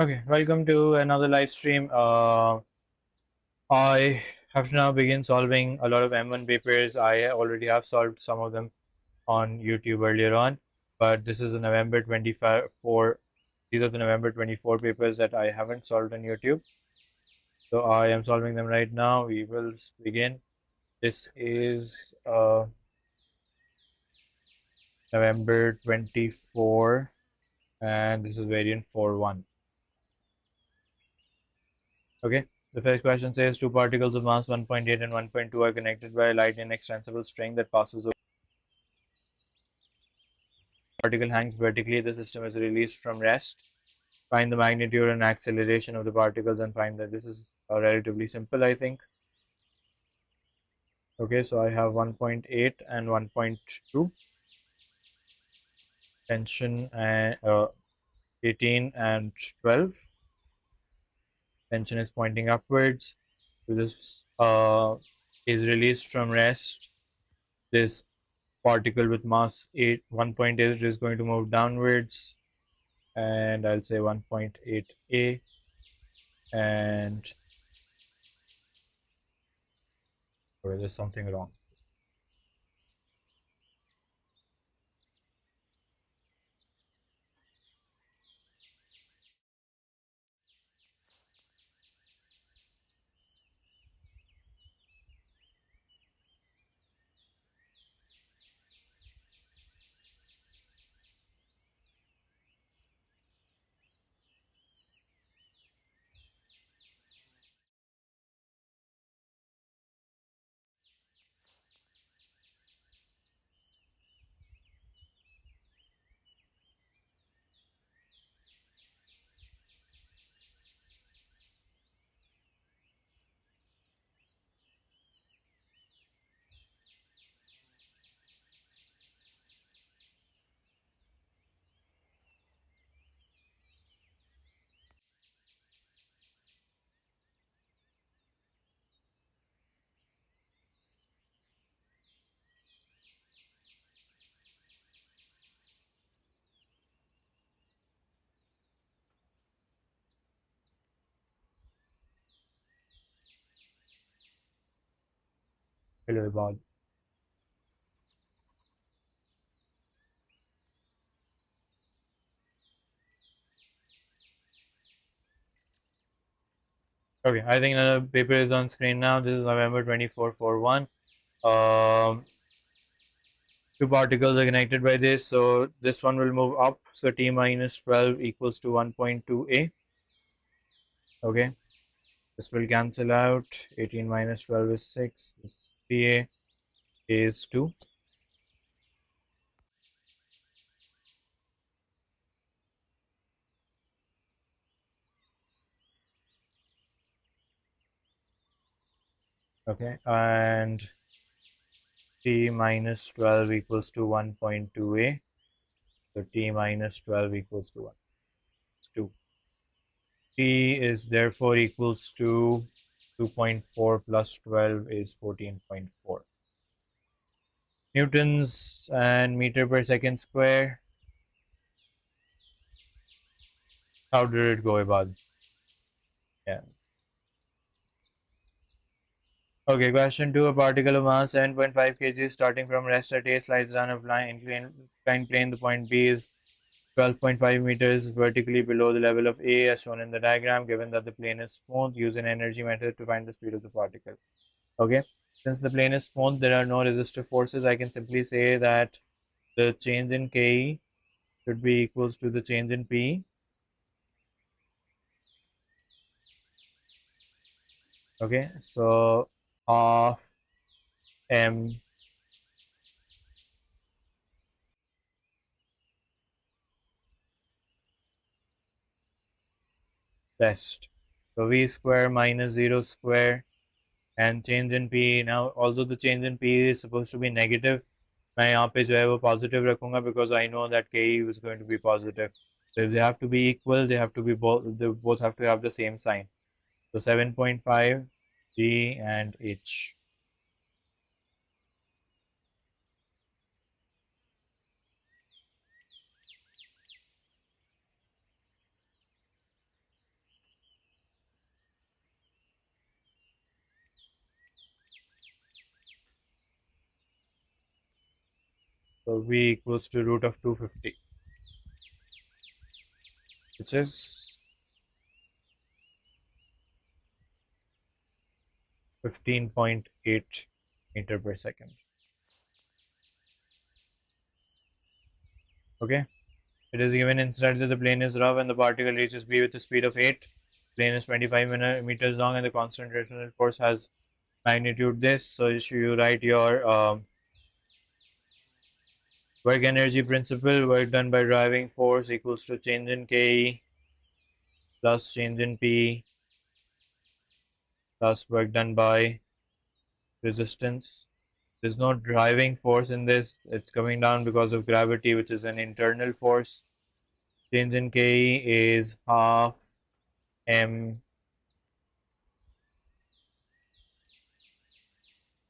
Okay, welcome to another live stream. I have now begin solving a lot of M1 papers. I already have solved some of them on YouTube earlier on, but this is the November 24. These are the November 24 papers that I haven't solved on YouTube. So I am solving them right now. We will begin. This is November 24, and this is variant 4.1. Okay. The first question says two particles of mass 1.8 and 1.2 are connected by a light inextensible string that passes over. The particle hangs vertically. The system is released from rest. Find the magnitude and acceleration of the particles and find that this is relatively simple, I think. Okay, so I have 1.8 and 1.2. Tension and 18 and 12. Tension is pointing upwards. So this is released from rest. This particle with mass 1.8 is going to move downwards, and I'll say 1.8a, and there's something wrong. Hello, Bob. Okay, I think the paper is on screen now. This is November 24 4.1. Two particles are connected by this, so this one will move up, so t minus 12 equals to 1.2a. Okay, this will cancel out. 18 minus 12 is 6. This pa is 2. Okay, and t minus 12 equals to 1.2a, so t minus 12 equals to 1. It's 2. T is therefore equals to 2.4 plus 12 is 14.4 newtons and meter per second square. How did it go about? Yeah. Okay, question 2. A particle of mass 7.5 kg starting from rest at A slides down a inclined plane. The point B is 12.5 meters vertically below the level of A as shown in the diagram. Given that the plane is smooth, use an energy method to find the speed of the particle. Okay, since the plane is smooth, there are no resistive forces. I can simply say that the change in Ke should be equals to the change in P. Okay, so of M rest. So V square minus 0 square and change in P. Now, although the change in P is supposed to be negative, मैं यहाँ पे जो है वो positive रखूँगा because I know that Ke is going to be positive. So if they have to be equal, they have to be they both have to have the same sign. So 7.5 G and H. So V equals to root of 250, which is 15.8 meter per second. Okay. It is given instead that the plane is rough and the particle reaches B with a speed of 8. Plane is 25 meters long and the constant gravitational force has magnitude this. So you write your work energy principle, work done by driving force equals to change in Ke plus change in P plus work done by resistance. There's no driving force in this. It's coming down because of gravity, which is an internal force. Change in Ke is half m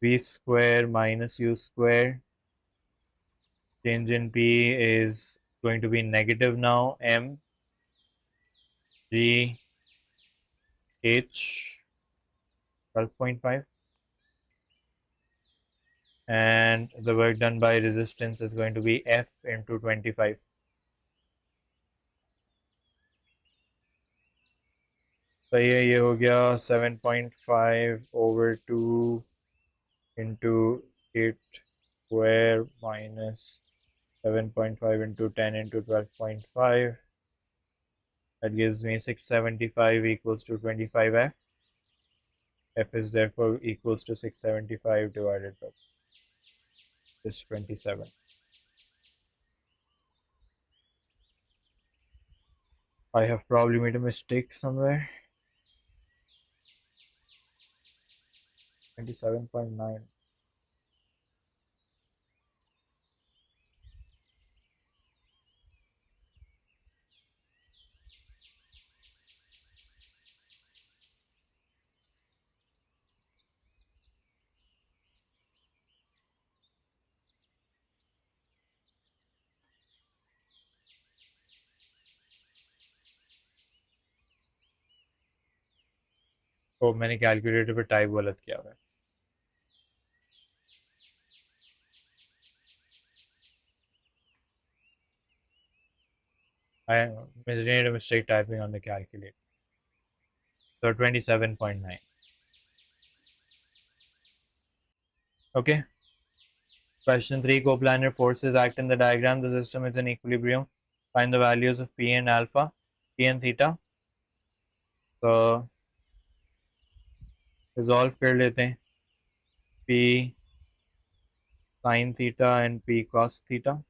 v square minus u square. Change in P is going to be negative now, m g h 12.5, and the work done by resistance is going to be F into 25. So ये हो गया 7.5 over 2 into 8 square minus 7.5 into 10 into 12.5. That gives me 675 equals to 25F. F is therefore equals to 675 divided by this 27. I have probably made a mistake somewhere. 27.9. Oh, मैंने calculator पे type गलत किया हुआ है. I made a mistake typing on the calculator. So 27.9. Okay. Question 3. Coplanar forces act in the diagram. The system is in equilibrium. Find the values of P and alpha, P and theta. So resolve कर लेते हैं. P sin theta and P cos theta.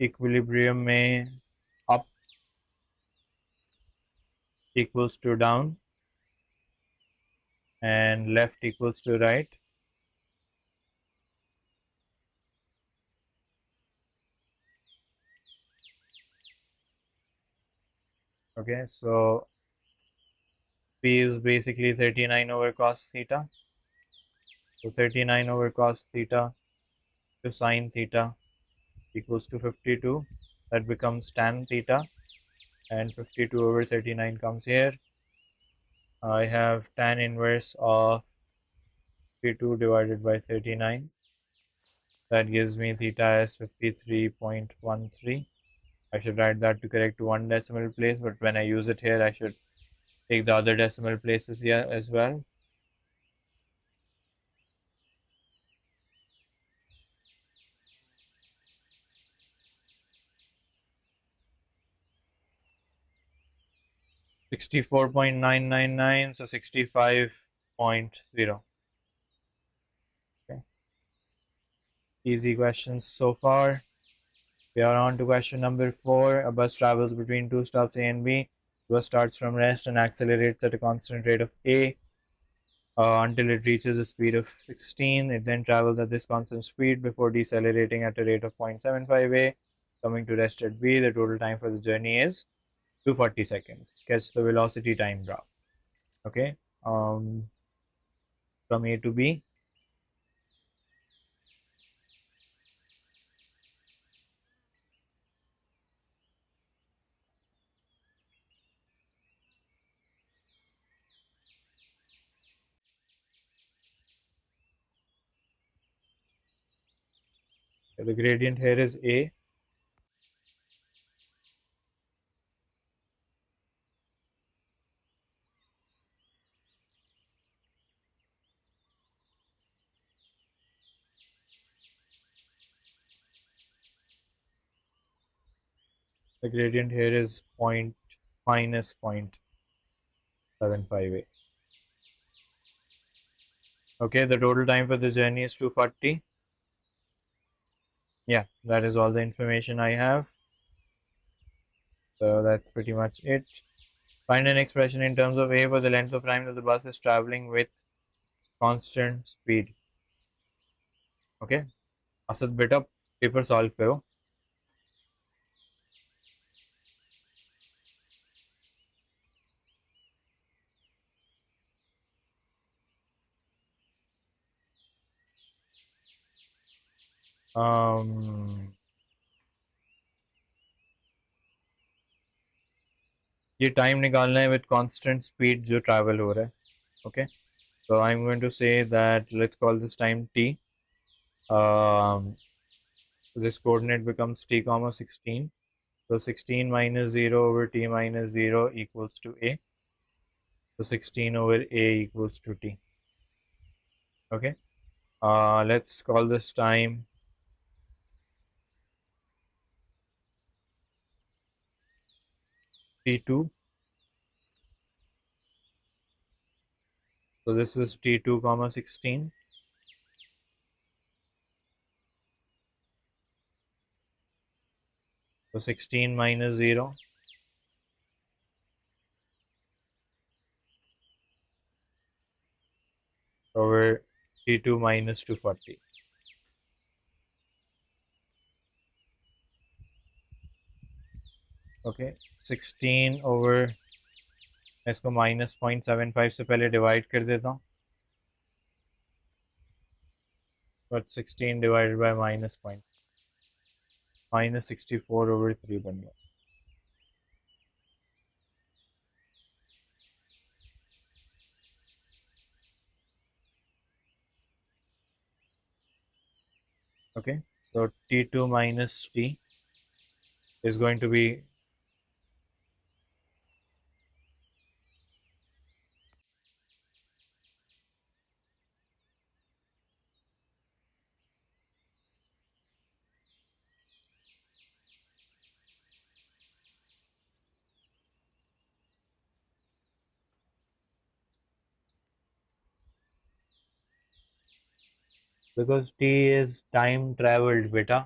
Equilibrium में up equals to down and left equals to right. Okay, so P is basically 39 over cos theta. So 39 over cos theta to sin theta equals to 52. That becomes tan theta, and 52 over 39 comes here. I have tan inverse of 52 divided by 39. That gives me theta as 53.13. I should write that to correct one decimal place, but when I use it here, I should take the other decimal places here as well. $64.999, so 65.0. Okay. Easy questions so far. We are on to question number 4. A bus travels between two stops A and B. The bus starts from rest and accelerates at a constant rate of A until it reaches a speed of 16. It then travels at this constant speed before decelerating at a rate of 0.75 A. Coming to rest at B, the total time for the journey is 240 seconds. Sketch the velocity time graph. Okay, from A to B. So the gradient here is A. The gradient here is point minus 0.75A. Okay, the total time for the journey is 240. Yeah, that is all the information I have. So that's pretty much it. Find an expression in terms of A for the length of time that the bus is traveling with constant speed. Okay, Asad बेटा paper solve करो. ये time निकालना है with constant speed जो travel हो रहा है. Okay, so I'm going to say that let's call this time t. This coordinate becomes t comma 16. So 16 minus 0 over t minus 0 equals to a. So 16 over a equals to t. Okay, let's call this time t2. So this is t2 comma 16. So 16 minus 0 over t2 minus 240. Okay, 16 over, मैं इसको minus 0.75 से पहले divide कर देता हूँ. But 16 divided by minus 64 over 3 बन गया. Okay, so t2 minus t is going to be because t is time traveled बेटा.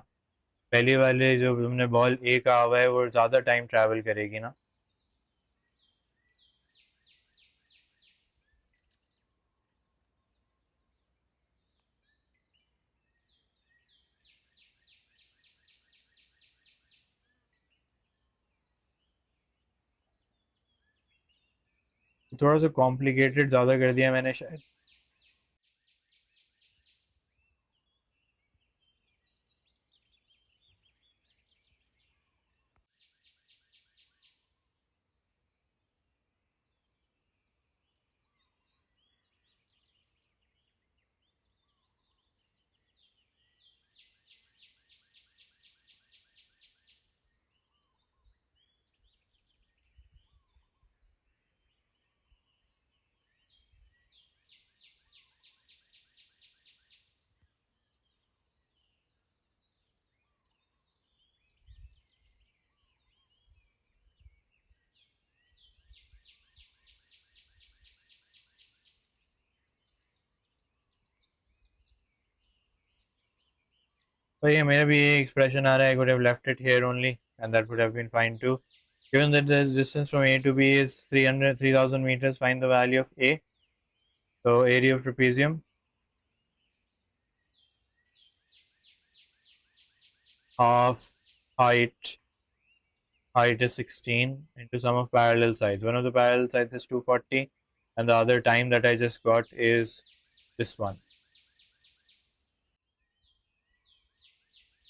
पहले वाले जो तुमने बॉल ए का हुआ है वो ज़्यादा टाइम ट्रैवल करेगी ना. थोड़ा सा कॉम्प्लिकेटेड ज़्यादा कर दिया मैंने शायद. तो ये मेरा भी ये एक्सप्रेशन आ रहा है. I could have left it here only and that would have been fine too. Given that the distance from A to B is 3,000 meters, find the value of A. So area of trapezium, half height is 16 into sum of parallel sides. One of the parallel sides is 240 and the other time that I just got is this one.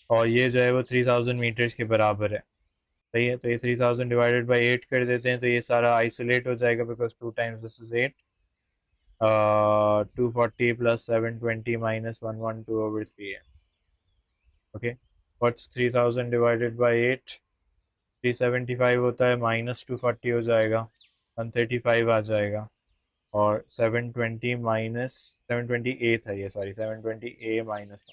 और ये जो है वो 3,000 metres के बराबर है. सही है, तो ये 3,000 डिवाइडेड बाई 8 कर देते हैं तो ये सारा आइसोलेट हो जाएगा because 2 times this is 8. 240 plus 720 minus 112 over 3 है. Okay, what's 3000 divided by 8? 375 होता है, माइनस 240 हो जाएगा, 135 आ जाएगा, और 720 माइनस 720 ए था ये, sorry 720 A minus,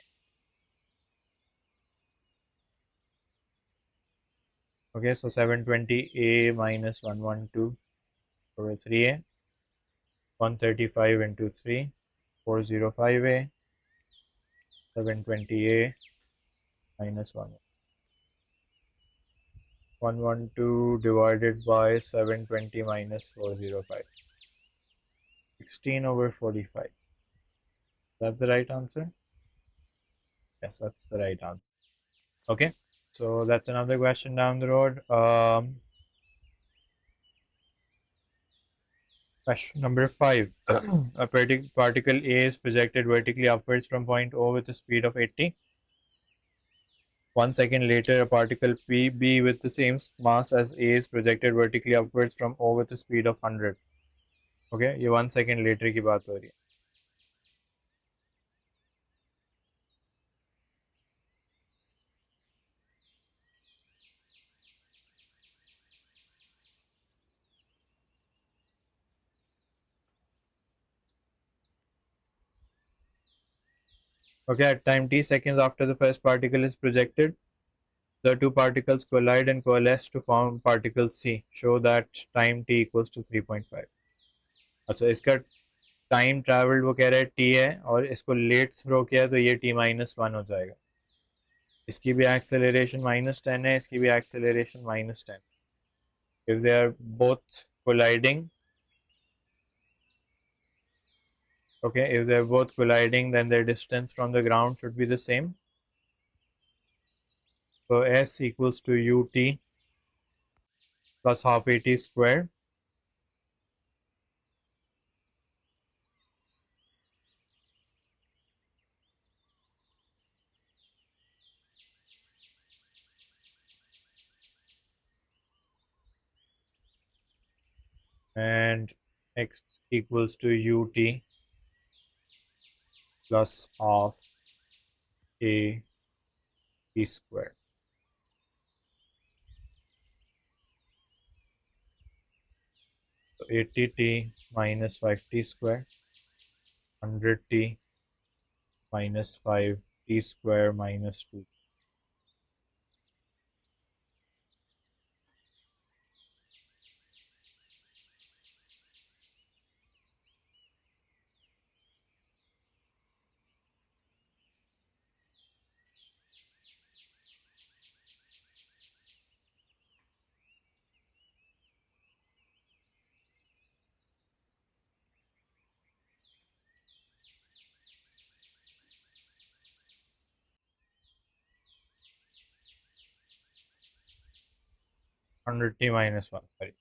okay, so 720 A minus 112 over 3a, 135 into 3, 405a, 720a minus 1. 112 divided by 720 minus 405. 16 over 45. Is that the right answer? Yes, that's the right answer. Okay, so that's another question down the road. Question number 5. A particle A is projected vertically upwards from point O with a speed of 80. 1 second later, a particle PB with the same mass as A is projected vertically upwards from O with a speed of 100. Okay, ये 1 second later की बात हो रही है. Okay, at time t seconds after the first particle is projected, the two particles collide and coalesce to form particle C. Show that time t equals to 3.5. अच्छा, इसका time travelled वो कह रहा है t है, और इसको लेट थ्रो किया है तो ये t-1 हो जाएगा. इसकी भी एक्सेलरेशन -10 है, इसकी भी acceleration -10. If they are both colliding, okay, if they're both colliding, then their distance from the ground should be the same. So S equals to ut plus half at square, and x equals to ut plus half a t square. So 80t minus 5t square, 100t minus 5t square minus 2. Hundred t minus 1, sorry.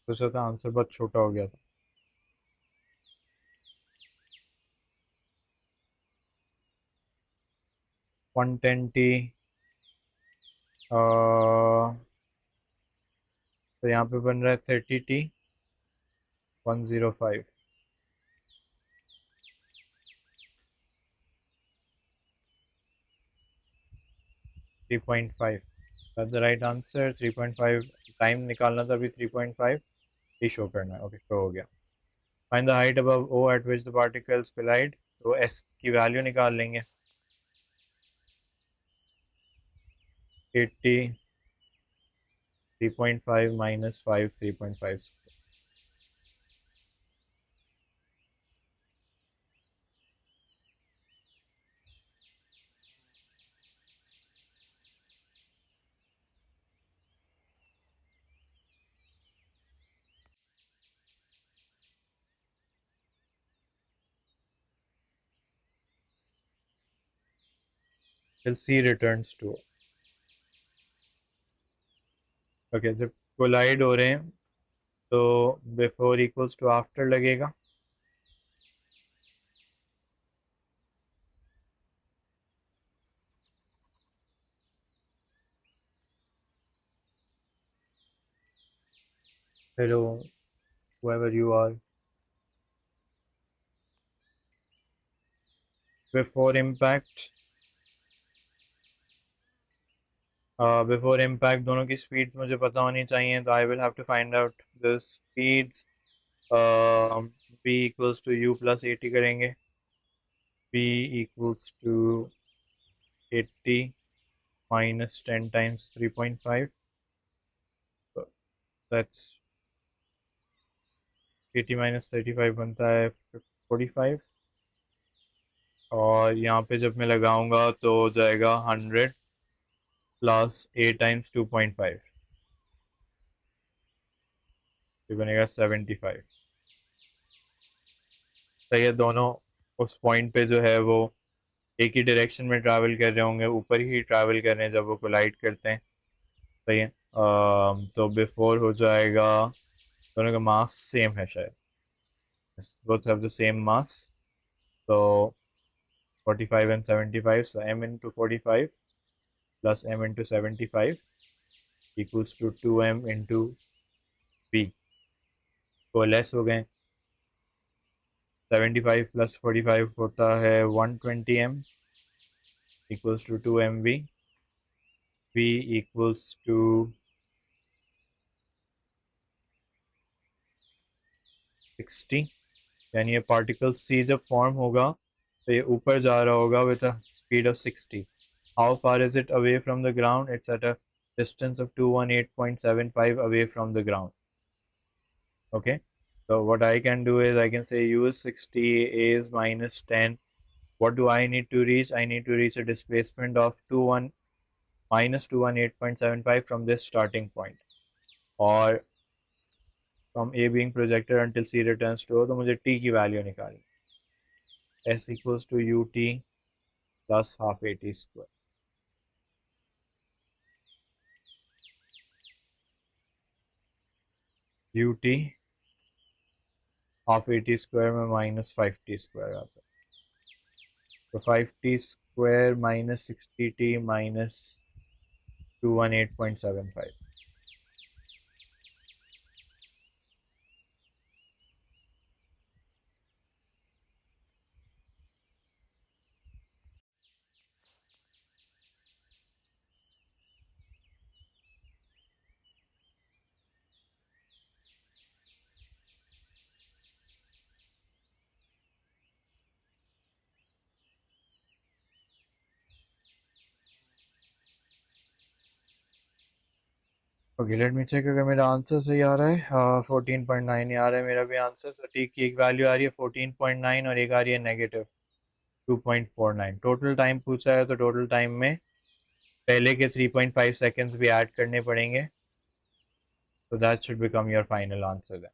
सोचा था answer बहुत छोटा हो गया था. 110t, तो यहाँ पे बन रहा है 30t, 105. 3.5. That's the right answer. 3.5 time निकालना था अभी. 3.5 ही शो करना है. ओके, शो हो गया. Find the height above O at which the particles collide. तो एस की वैल्यू निकाल लेंगे. 80, 3.5 minus 5, 3.5. Till C returns to. Okay, जब कोलाइड हो रहे हैं तो बिफोर इक्वल्स टू आफ्टर लगेगा. Hello, whoever you are. Before impact, दोनों की स्पीड मुझे पता होनी चाहिए, तो I will have to find out the speeds. b equals to u plus 80 करेंगे. b equals to 80 minus 10 times 3.5. So that's 80 minus 35 बनता है 45. और यहाँ पे जब मैं लगाऊंगा तो हो जाएगा 100 प्लस a टाइम्स 2.5, तो बनेगा 75. तो ये दोनों उस पॉइंट पे जो है वो एक ही डायरेक्शन में ट्रैवल कर रहे होंगे, ऊपर ही ट्रैवल कर रहे हैं जब वो कोलाइड करते हैं. सही है. तो बिफोर हो जाएगा, दोनों का मास सेम है शायद. Both have the same mass. तो 45 and 75, so m into 45 plus m into 75 equals to 2m into b. तो लेस हो गए. 75 plus 45 होता है 120m equals to 2mv. v equals to 60. यानी ये पार्टिकल c जब फॉर्म होगा तो ये ऊपर जा रहा होगा with a speed of 60. How far is it away from the ground? It's at a distance of 218.75 away from the ground. Okay, so what I can do is I can say use 60 is minus 10. What do I need to reach? I need to reach a displacement of 21 minus 218.75 from this starting point, or from A being projected until C returns to O. तो मुझे T की value निकालनी. S equals to UT plus half AT square. UT half AT square में minus 5T square आता है. तो 5T square minus 60T minus 218.75. Okay, let me check अगर मेरा आंसर सही आ रहा है. 14.9 आ रहा है मेरा भी आंसर. सो टी की एक वैल्यू आ रही है 14.9 और एक आ रही है नेगेटिव 2.49. टोटल टाइम पूछा है, तो टोटल टाइम में पहले के 3.5 सेकेंड्स भी ऐड करने पड़ेंगे. तो that should become your final answer then.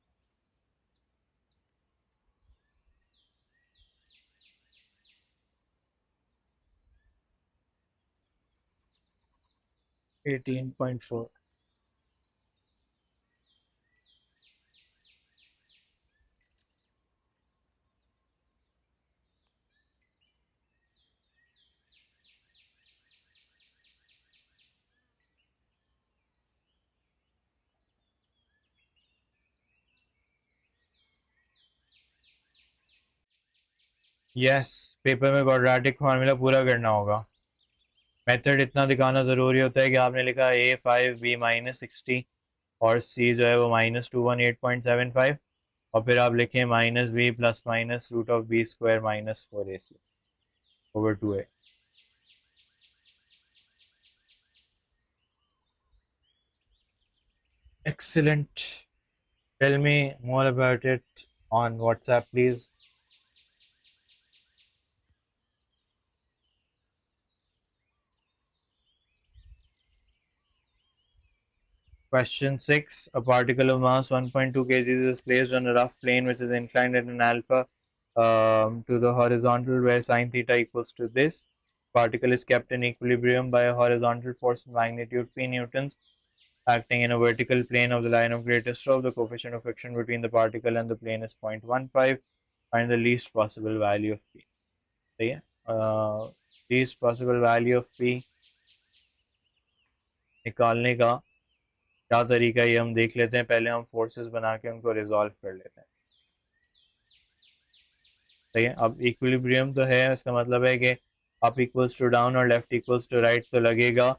18.4. Yes, paper में क्वाड्रेटिक फार्मूला पूरा करना होगा. मेथड इतना दिखाना ज़रूरी होता है कि आपने लिखा A5 B माइनस 60 और C जो है वो माइनस 218.75, और फिर आप लिखें minus B plus minus root of B square minus 4AC over 2A. Excellent. Tell me more about it on WhatsApp, please. Question 6. A particle of mass 1.2 kg is placed on a rough plane which is inclined at an alpha to the horizontal, where sine theta equals to this. Particle is kept in equilibrium by a horizontal force of magnitude p newtons acting in a vertical plane of the line of greatest draw. The coefficient of friction between the particle and the plane is 0.15. Find the least possible value of p. सही है. least possible value of p निकालने का क्या तरीका है ये हम देख लेते हैं। पहले हम फोर्सेस बना के उनको रिजॉल्व कर लेते हैं। सही है। अब इक्विलिब्रियम तो है, इसका मतलब है कि अप इक्वल्स टू डाउन और लेफ्ट इक्वल्स टू राइट, तो लगेगा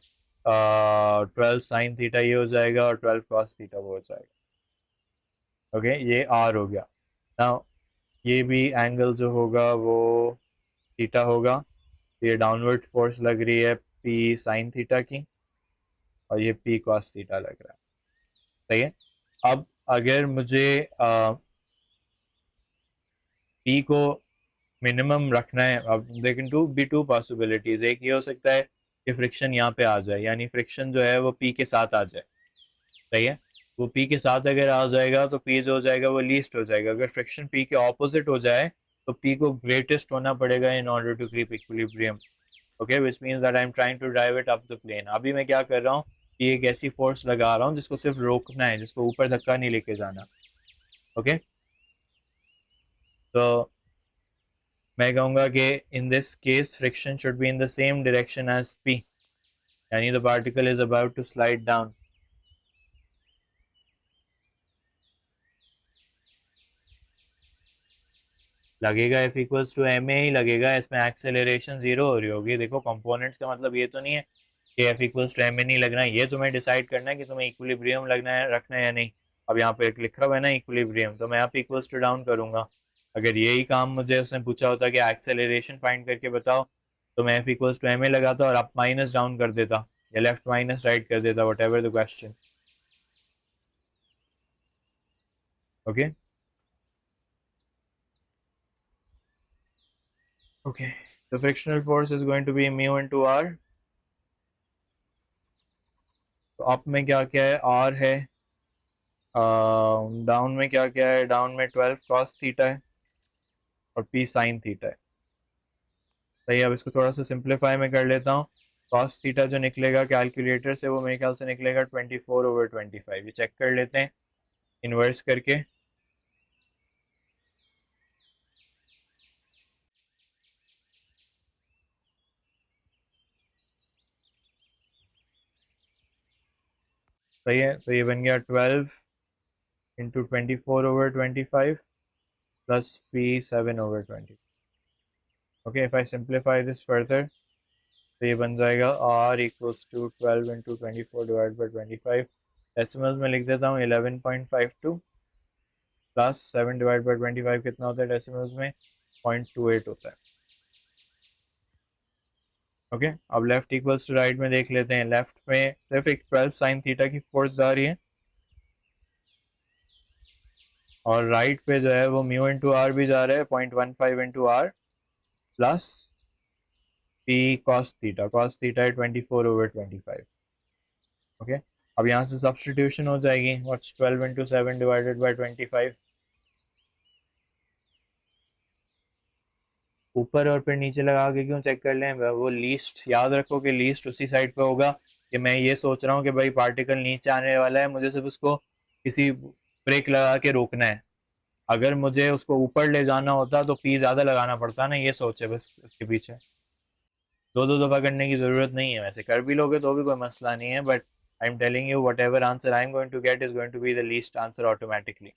12 sin थीटा ये हो जाएगा और 12 cos थीटा वो हो जाएगा। ओके, ये आर हो गया ना। ये भी एंगल जो होगा वो थीटा होगा। ये डाउनवर्ड फोर्स लग रही है P sin थीटा की, और ये P cos थीटा लग रहा है। सही है। अब अगर मुझे P को मिनिमम रखना है, अब लेकिन टू पॉसिबिलिटीज, एक ये हो सकता है कि फ्रिक्शन यहाँ पे आ जाए, यानी फ्रिक्शन जो है वो P के साथ आ जाए। सही है। वो P के साथ अगर आ जाएगा तो P जो हो जाएगा वो लीस्ट हो जाएगा। अगर फ्रिक्शन P के ऑपोजिट हो जाए तो P को ग्रेटेस्ट होना पड़ेगा in order to keep equilibrium. Okay, which means that I am trying to drive it up the plane. अभी मैं क्या कर रहा हूँ कि एक ऐसी फोर्स लगा रहा हूँ जिसको सिर्फ रोकना है, जिसको ऊपर धक्का नहीं लेके जाना। ओके, तो मैं कहूँगा कि in this case friction should be in the same direction as P, यानी the particle is about to slide down. लगेगा F equals to M a ही लगेगा, इसमें एक्सेलरेशन जीरो हो रही होगी। देखो कंपोनेंट्स का मतलब ये तो नहीं है कि F equals to M A नहीं लगना है, ये तुम्हें डिसाइड करना है कि तुम्हें इक्विलिब्रियम लगना है रखना है या नहीं। अब यहाँ पे एक लिखा हुआ है ना इक्विलिब्रियम, तो मैं यहाँ पे इक्वल्स टू डाउन करूंगा। अगर यही काम मुझे उसने पूछा होता कि एक्सेलरेशन फाइंड करके बताओ, तो मैं F equals to M A लगाता और अप माइनस डाउन कर देता, या लेफ्ट माइनस राइट कर देता, what ever the question. Okay okay, the frictional force is going to be mu into r। तो अप में क्या क्या है, आर है। डाउन में क्या क्या है, डाउन में 12 cos थीटा है और P sin थीटा है। सही है। अब इसको थोड़ा सा सिंप्लीफाई में कर लेता हूँ। cos थीटा जो निकलेगा कैलकुलेटर से वो मेरे ख्याल से निकलेगा 24/25। ये चेक कर लेते हैं इन्वर्स करके। सही है, तो ये बन गया 12 × 24/25 plus P7/20। Okay, if I simplify this further तो ये बन जाएगा R equals to 12 × 24 divide by 25। Decimals में लिख देता हूँ 11.52 प्लस 7/25 कितना होता है डेसिमल्स में, 0.28 होता है। ओके, अब लेफ्ट इक्वल्स टू राइट में देख लेते हैं। लेफ्ट में सिर्फ एक 12 sin थीटा की फोर्स जा रही है, और राइट पे जो है वो म्यू इंटू आर भी जा रहा है, 0.15 into R plus P cos theta है 24/25। ओके, अब यहाँ से सब्सटीट्यूशन हो जाएगी। What's 12 × 7 divided by 25। ऊपर और फिर नीचे लगा के क्यों चेक कर लें, वो लीस्ट याद रखो कि लीस्ट उसी साइड पे होगा। कि मैं ये सोच रहा हूँ कि भाई पार्टिकल नीचे आने वाला है, मुझे सिर्फ उसको किसी ब्रेक लगा के रोकना है। अगर मुझे उसको ऊपर ले जाना होता तो पी ज़्यादा लगाना पड़ता ना, ये सोचे बस उसके पीछे। दो दो दफ़ा करने की ज़रूरत नहीं है, वैसे कर भी लोगे तो भी कोई मसला नहीं है, but I am telling you whatever answer I am going to get is going to be the least answer automatically.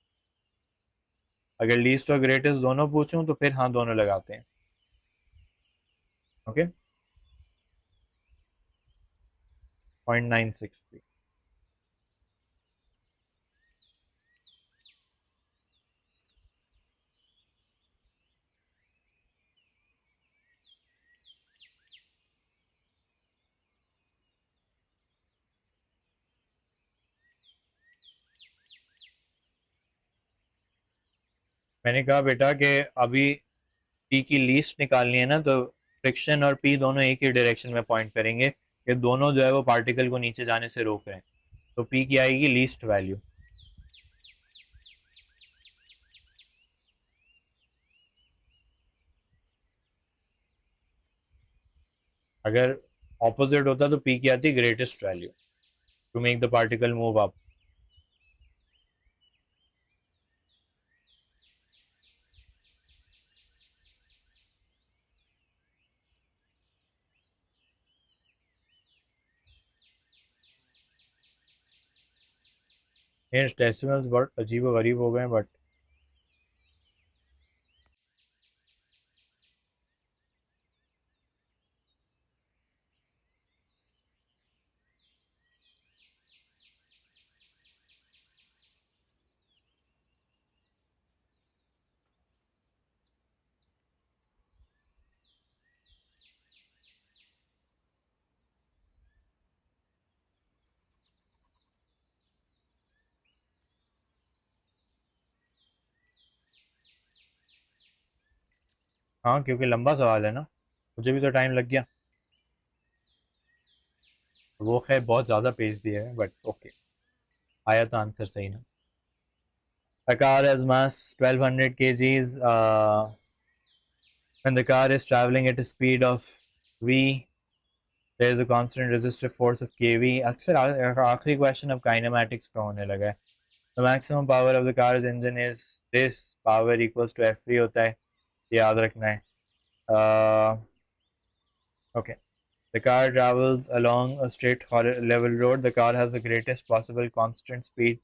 अगर लीस्ट और ग्रेटेस्ट दोनों पूछूं तो फिर हाँ दोनों लगाते हैं। ओके, 0.963। मैंने कहा बेटा कि अभी पी की लीस्ट निकालनी है ना, तो फ्रिक्शन और पी दोनों एक ही डायरेक्शन में पॉइंट करेंगे कि दोनों जो है वो पार्टिकल को नीचे जाने से रोक रहे हैं। तो पी की आएगी लीस्ट वैल्यू। अगर ऑपोजिट होता तो पी की आती greatest value to make the particle move up. ये डेसिमल्स बहुत अजीब व गरीब हो गए हैं, बट हाँ, क्योंकि लंबा सवाल है ना, मुझे भी तो टाइम लग गया। वो खैर बहुत ज़्यादा पेज दिए हैं, बट ओके, आया तो आंसर सही ना। A car has mass 1200 kgs. When the car is traveling at a speed of v, there is a constant resistive force of kV. अक्सर आखिरी क्वेश्चन अब काइनेमैटिक्स का होने लगा है। The maximum power of the car's engine is this. Power equals to F free होता है, याद रखना है। Okay. The car travels along a straight level road. The car has the greatest possible constant speed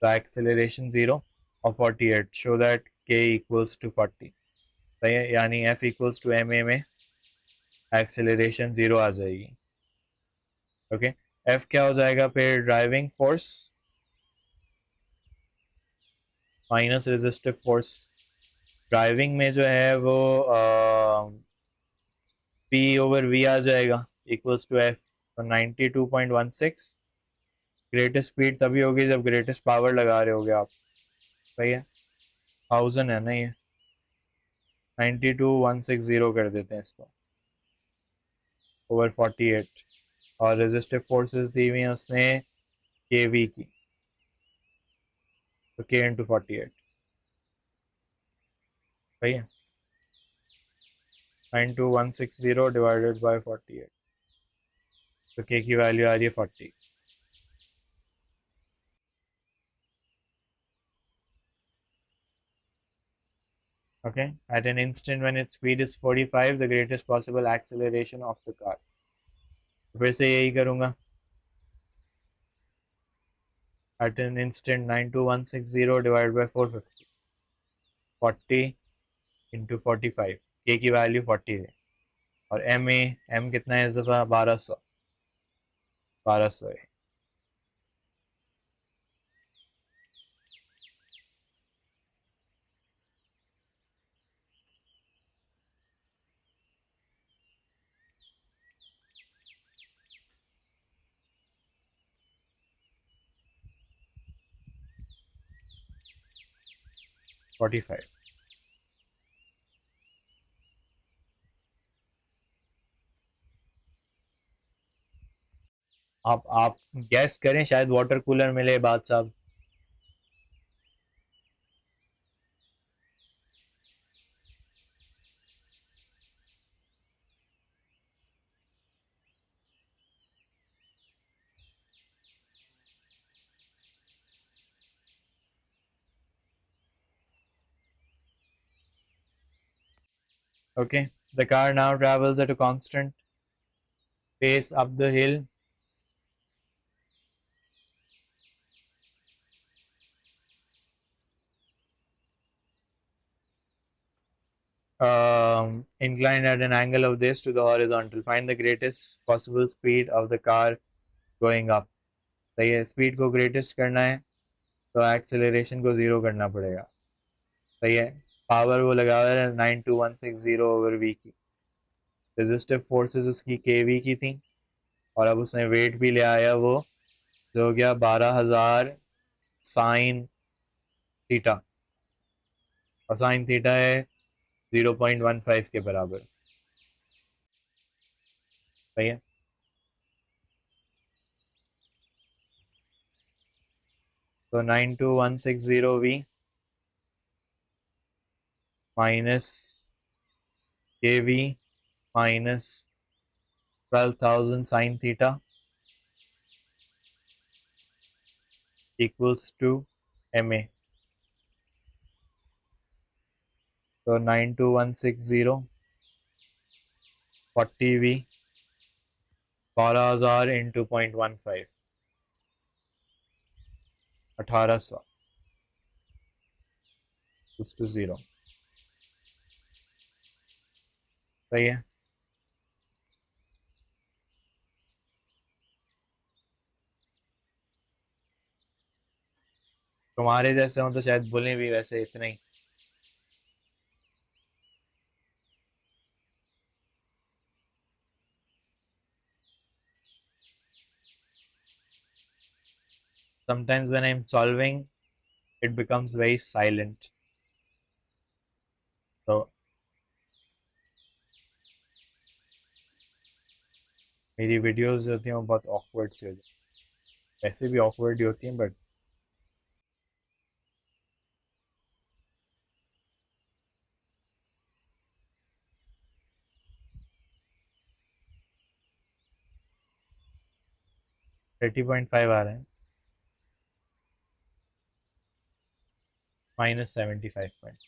to acceleration 0 of 48. Show that k equals to 40. सही है, यानी F equals to ma में acceleration 0 आ जाएगी। ओके, F क्या हो जाएगा फिर? Driving force minus resistive force. Driving में जो है वो P ओवर V आ जाएगा, इक्वल्स टू F। तो 92.16 ग्रेटेस्ट स्पीड तभी होगी जब ग्रेटेस्ट पावर लगा रहे होगे आप। सही है, 1000 है ना ये, 92,160 कर देते हैं इसको, ओवर 48। और रेजिस्टिव फोर्सेस दी हुई हैं उसने के वी की, तो के इंटू 48। सही है, 92,160 डिवाइडेड बाई 48, तो के की वैल्यू आ रही है 40। Okay, at an instant when its speed is 45, the greatest possible acceleration of the car. फिर से यही करूँगा, at an instant 92160 divided by 450, 40 into 45, k की वैल्यू 40 है, और m कितना है इस दफ़ा? 1200, 1200 है। 45। आप गैस करें, शायद वाटर कूलर मिले बात साहब। Okay, the car now travels at a constant pace up the hill. Inclined at an angle of this to the horizontal. Find the greatest possible speed of the car going up. सही है, speed को greatest करना है तो acceleration को zero करना पड़ेगा। सही है, पावर वो लगा हुआ है 92,160 ओवर वी की। रेजिस्टिव फोर्सेस उसकी के वी की थी, और अब उसने वेट भी ले आया, वो जो हो गया 12,000 साइन थीटा, और साइन थीटा है 0.15 के बराबर। सही है, तो 92,160 वी माइनस के V minus 12,000 sine theta equals to M A. तो 92,160 40 वी 12,000 इंटू 0.15, 1800 equals to 0। सही है। तुम्हारे जैसे हो तो शायद बोले भी वैसे इतने ही। Sometimes when I'm solving, it becomes very silent. तो मेरी वीडियोस जो होती हैं वो बहुत awkward सी हो जाती हैं। वैसे भी awkward ही होती हैं, but 30.5 आ रहे हैं, -75 पॉइंट।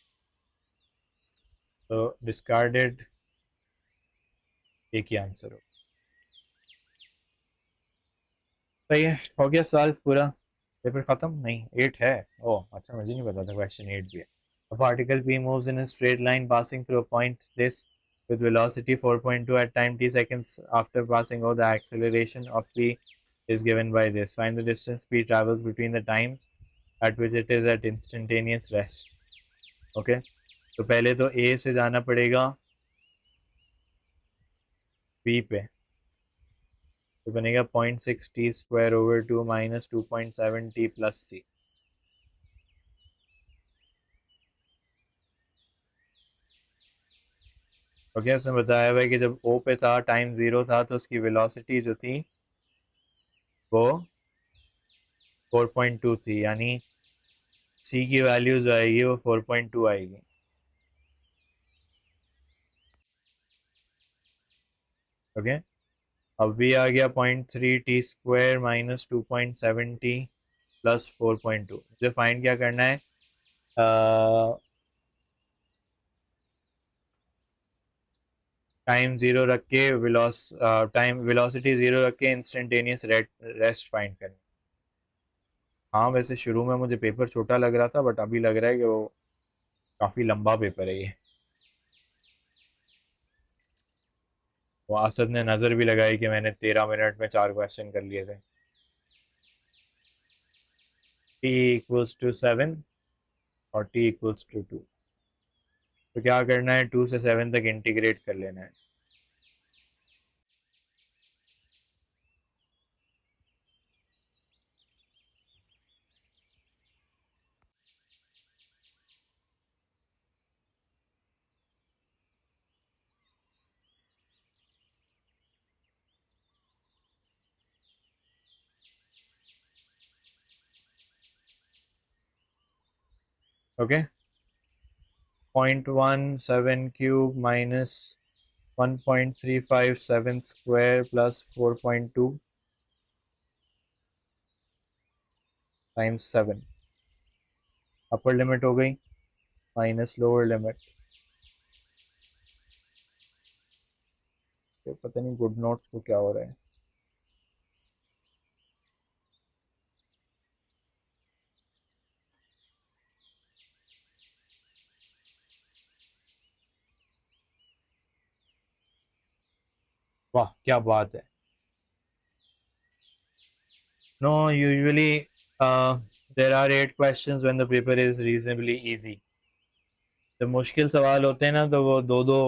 तो डिस्कार्डेड एक ही आंसर हो। सही है, हो गया सवाल पूरा। पेपर खत्म नहीं, 8 है। ओह अच्छा, मुझे नहीं पता था क्वेश्चन 8 भी है। A particle P moves in a straight line passing through a point this with velocity 4.2 at time t seconds after passing over. The acceleration of P is given by this. Find the distance P travels between the times at which it is at instantaneous rest. Okay, तो पहले तो A से जाना पड़ेगा B पे, तो बनेगा 0.6 t² / 2 - 2.7 t + c। Okay, उसने बताया हुआ है कि जब O पे था, टाइम 0 था, तो उसकी वेलोसिटी जो थी वो 4.2 थी, यानी C की वैल्यू जो आएगी वो 4.2 आएगी। ओके, अब V आ गया 0.3 t² - 2.7 t + 4.2। मुझे फाइंड क्या करना है? टाइम जीरो रख के टाइम वेलोसिटी जीरो रख के इंस्टेंटेनियस रेस्ट फाइंड करना। हाँ, वैसे शुरू में मुझे पेपर छोटा लग रहा था, बट अभी लग रहा है कि वो काफ़ी लंबा पेपर है ये। वो असद ने नज़र भी लगाई कि मैंने 13 मिनट में 4 क्वेश्चन कर लिए थे। t = 7 और t = 2। तो क्या करना है, 2 से 7 तक इंटीग्रेट कर लेना है। ओके, 0.17³ - 1.357² + 4.2 × 7। अपर लिमिट हो गई माइनस लोअर लिमिट। तो पता नहीं गुड नोट्स को क्या हो रहा है। वाह क्या बात है। No, usually there are 8 questions when the paper is reasonably easy. जब मुश्किल सवाल होते हैं ना, तो वो दो दो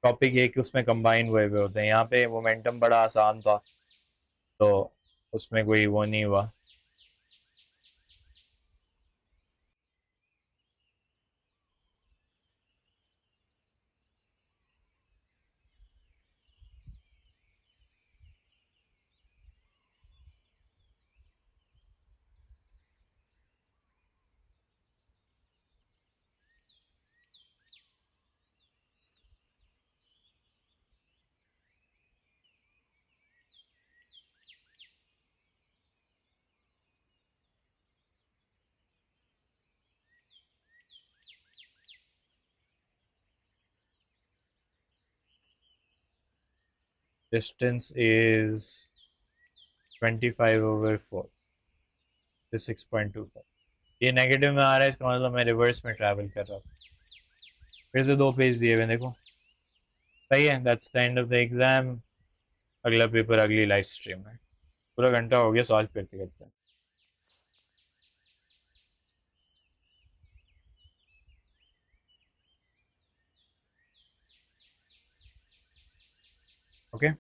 टॉपिक एक उसमें कंबाइन हुए हुए होते हैं। यहाँ पे मोमेंटम बड़ा आसान था, तो उसमें कोई वो नहीं हुआ। Distance is 25/4। is 6.25. ये नेगेटिव में आ रहा है, इसका मतलब मैं रिवर्स में ट्रैवल कर रहा हूँ। फिर से 2 पेज दिए हुए देखो। सही है, that's the end of the exam. अगला पेपर अगली लाइव स्ट्रीम में। पूरा घंटा हो गया सॉल्व करते करते। ओके।